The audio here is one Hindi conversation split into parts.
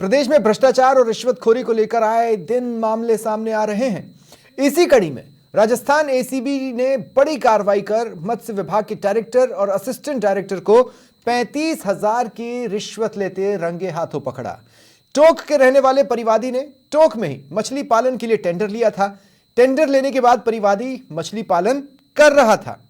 प्रदेश में भ्रष्टाचार और रिश्वतखोरी को लेकर आए दिन मामले सामने आ रहे हैं। इसी कड़ी में राजस्थान एसीबी ने बड़ी कार्रवाई कर मत्स्य विभाग के डायरेक्टर और असिस्टेंट डायरेक्टर को 35,000 की रिश्वत लेते रंगे हाथों पकड़ा। टोंक के रहने वाले परिवादी ने टोंक में ही मछली पालन के लिए टेंडर लिया था। टेंडर लेने के बाद परिवादी मछली पालन कर रहा था।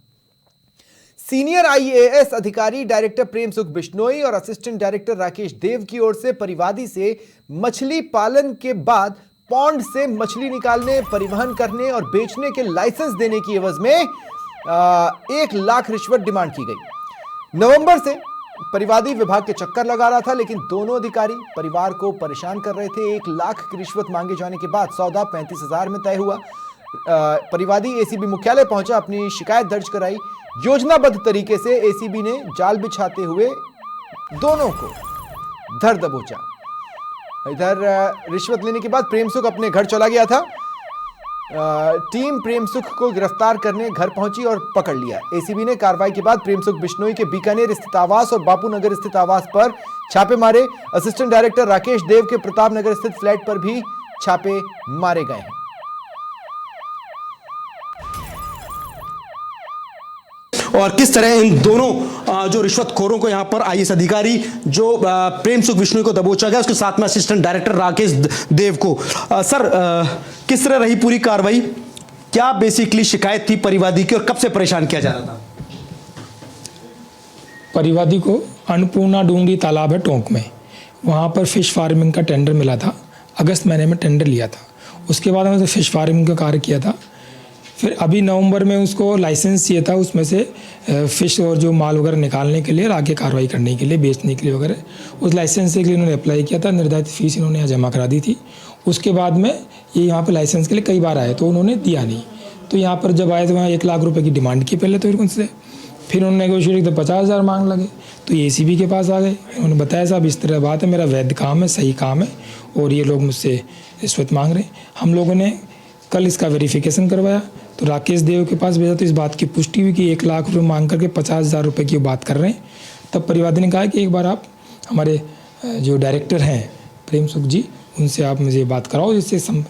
सीनियर आईएएस अधिकारी डायरेक्टर प्रेम सुख बिश्नोई और असिस्टेंट डायरेक्टर राकेश देव की ओर से परिवादी से मछली पालन के बाद पॉन्ड से मछली निकालने, परिवहन करने और बेचने के लाइसेंस देने की एवज में 1 लाख रिश्वत डिमांड की गई। नवंबर से परिवादी विभाग के चक्कर लगा रहा था, लेकिन दोनों अधिकारी परिवार को परेशान कर रहे थे। 1 लाख की रिश्वत मांगे जाने के बाद सौदा 35,000 में तय हुआ। परिवादी एसीबी मुख्यालय पहुंचा, अपनी शिकायत दर्ज कराई। योजनाबद्ध तरीके से एसीबी ने जाल बिछाते हुए दोनों को धर दबोचा। इधर रिश्वत लेने के बाद प्रेम सुख अपने घर चला गया था। टीम प्रेम सुख को गिरफ्तार करने घर पहुंची और पकड़ लिया। एसीबी ने कार्रवाई के बाद प्रेम सुख बिश्नोई के बीकानेर स्थित आवास और बापू नगर स्थित आवास पर छापे मारे। असिस्टेंट डायरेक्टर राकेश देव के प्रताप नगर स्थित फ्लैट पर भी छापे मारे गए हैं। और किस तरह इन दोनों जो रिश्वतखोरों को यहाँ पर आईएएस अधिकारी जो प्रेम सुख बिश्नोई को दबोचा गया, उसके साथ में असिस्टेंट डायरेक्टर राकेश देव को। सर, किस तरह रही पूरी कार्रवाई? क्या बेसिकली शिकायत थी परिवादी की और कब से परेशान किया जा रहा था? परिवादी को अन्नपूर्णा डूंगरी तालाब है टोंक में, वहाँ पर फिश फार्मिंग का टेंडर मिला था। अगस्त महीने में टेंडर लिया था। उसके बाद हमने फिश फार्मिंग का कार्य किया था। फिर अभी नवंबर में उसको लाइसेंस चाहिए था, उसमें से फ़िश और जो माल वगैरह निकालने के लिए और आगे कार्रवाई करने के लिए, बेचने के लिए वगैरह। उस लाइसेंस के लिए इन्होंने अप्लाई किया था। निर्धारित फीस इन्होंने यहाँ जमा करा दी थी। उसके बाद में ये यहाँ पर लाइसेंस के लिए कई बार आए तो उन्होंने दिया नहीं। तो यहाँ पर जब आए तो वहाँ 1 लाख रुपये की डिमांड की पहले तो उनसे। फिर उन्होंने नेगोशिएट तो 50,000 मांग लगे। तो ये एसीबी के पास आ गए। उन्होंने बताया साहब इस तरह बात है, मेरा वैध काम है, सही काम है और ये लोग मुझसे रिश्वत मांग रहे हैं। हम लोगों ने कल इसका वेरिफिकेशन करवाया तो राकेश देव के पास भेजा तो इस बात की पुष्टि हुई कि 1 लाख रुपये मांग करके 50,000 रुपये की बात कर रहे हैं। तब परिवादी ने कहा कि एक बार आप हमारे जो डायरेक्टर हैं प्रेम सुख जी, उनसे आप मुझे बात कराओ, जिससे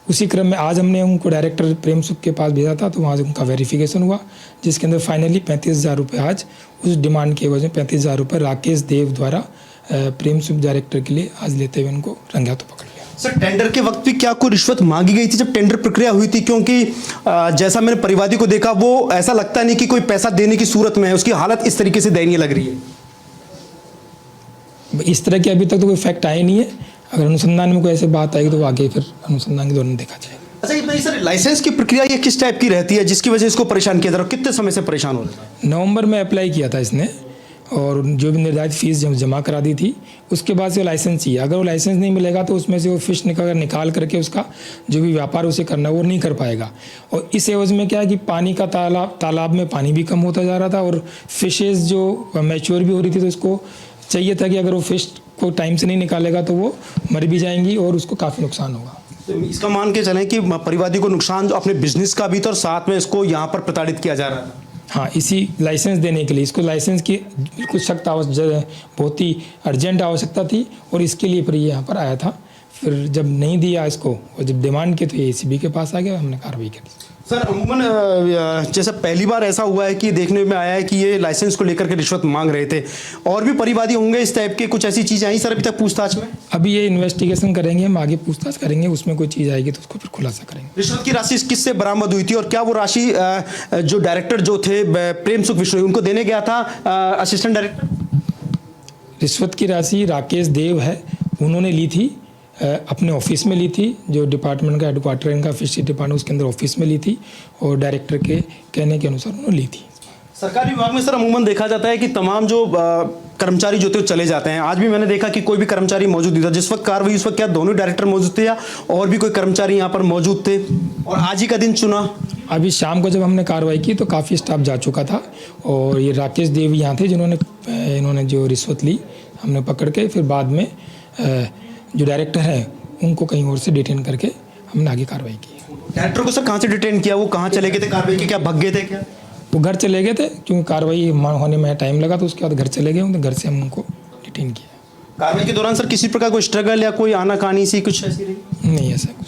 उसी क्रम में आज हमने उनको डायरेक्टर प्रेम सुख के पास भेजा था तो वहाँ से उनका वेरिफिकेशन हुआ, जिसके अंदर फाइनली 35,000 रुपये आज उस डिमांड के वजह 35,000 रुपये राकेश देव द्वारा प्रेम सुख डायरेक्टर के लिए आज लेते हुए उनको रंगे हाथों पकड़ लिया। सर, टेंडर के वक्त भी क्या कोई रिश्वत मांगी गई थी जब टेंडर प्रक्रिया हुई थी? क्योंकि जैसा मैंने परिवादी को देखा, वो ऐसा लगता नहीं कि कोई पैसा देने की सूरत में है। उसकी हालत इस तरीके से दयनीय लग रही है। इस तरह की अभी तक तो कोई फैक्ट आए नहीं है। अगर अनुसंधान में कोई ऐसे बात आएगी तो आगे फिर अनुसंधान के दौरान देखा जाएगा। अच्छा, ये बताइए सर, लाइसेंस की प्रक्रिया ये किस टाइप की रहती है जिसकी वजह से इसको परेशान किया जा रहा है? कितने समय से परेशान हो रहा है? नवंबर में अप्लाई किया था इसने और जो भी निर्धारित फीस जमा करा दी थी। उसके बाद से वो लाइसेंस चाहिए। अगर वो लाइसेंस नहीं मिलेगा तो उसमें से वो फिश निकाल करके उसका जो भी व्यापार उसे करना है वो नहीं कर पाएगा। और इस एवज में क्या है कि पानी का तालाब में पानी भी कम होता जा रहा था और फिशेज़ जो मैच्योर भी हो रही थी, तो उसको चाहिए था कि अगर वो फिश को टाइम से नहीं निकालेगा तो वो मर भी जाएंगी और उसको काफ़ी नुकसान होगा। तो इसका मान के चलें कि परिवादी को नुकसान जो अपने बिजनेस का भी था और साथ में इसको यहाँ पर प्रताड़ित किया जा रहा था। हाँ, इसी लाइसेंस देने के लिए इसको लाइसेंस की बिल्कुल सख्त बहुत ही अर्जेंट आवश्यकता थी और इसके लिए फिर ये यहाँ पर आया था। फिर जब नहीं दिया इसको और जब डिमांड की तो ये एसीबी के पास आ गया, हमने कार्रवाई की। सर, अमूमन जैसा पहली बार ऐसा हुआ है कि देखने में आया है कि ये लाइसेंस को लेकर के रिश्वत मांग रहे थे, और भी परिवादी होंगे इस टाइप के? कुछ ऐसी चीज़ें आई सर अभी तक पूछताछ में? अभी ये इन्वेस्टिगेशन करेंगे, हम आगे पूछताछ करेंगे, उसमें कोई चीज़ आएगी तो उसको फिर खुलासा करेंगे। रिश्वत की राशि किससे बरामद हुई थी और क्या वो राशि जो डायरेक्टर जो थे प्रेम सुख बिश्नोई उनको देने गया था असिस्टेंट डायरेक्टर? रिश्वत की राशि राकेश देव है, उन्होंने ली थी, अपने ऑफिस में ली थी। जो डिपार्टमेंट का हेडक्वार्टर इनका फिश डिपार्टमेंट, उसके अंदर ऑफिस में ली थी और डायरेक्टर के कहने के अनुसार उन्होंने ली थी। सरकारी विभाग में सर अमूमन देखा जाता है कि तमाम जो कर्मचारी जो थे वो चले जाते हैं। आज भी मैंने देखा कि कोई भी कर्मचारी मौजूद नहीं था। जिस वक्त कार्रवाई उस वक्त क्या दोनों डायरेक्टर मौजूद थे या और भी कोई कर्मचारी यहाँ पर मौजूद थे, और आज ही का दिन चुना? अभी शाम को जब हमने कार्रवाई की तो काफ़ी स्टाफ जा चुका था और ये राकेश देव यहाँ थे इन्होंने जो रिश्वत ली, हमने पकड़ के फिर बाद में जो डायरेक्टर हैं उनको कहीं और से डिटेन करके हमने आगे कार्रवाई की। डायरेक्टर को सर कहाँ से डिटेन किया? वो कहाँ चले गए थे कार्रवाई के? क्या भग गए थे क्या? वो घर चले गए थे, क्योंकि कार्रवाई होने में टाइम लगा तो उसके बाद घर चले गए, घर से हम उनको डिटेन किया। कार्रवाई के दौरान सर किसी प्रकार कोई स्ट्रगल या कोई आनाकानी सी कुछ ऐसी रही? नहीं ऐसा कुछ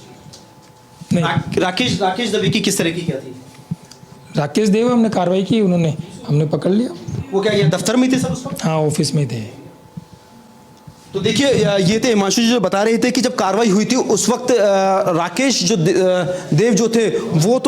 नहीं। राकेश दवे की किस तरह की क्या थी? राकेश देव हमने कार्रवाई की, उन्होंने हमने पकड़ लिया। वो क्या ये दफ्तर में थे सर उस वक्त? हाँ ऑफिस में थे। तो देखिए ये थे हिमांशु जी जो बता रहे थे कि जब कार्रवाई हुई थी उस वक्त राकेश जो देव जो थे वो तो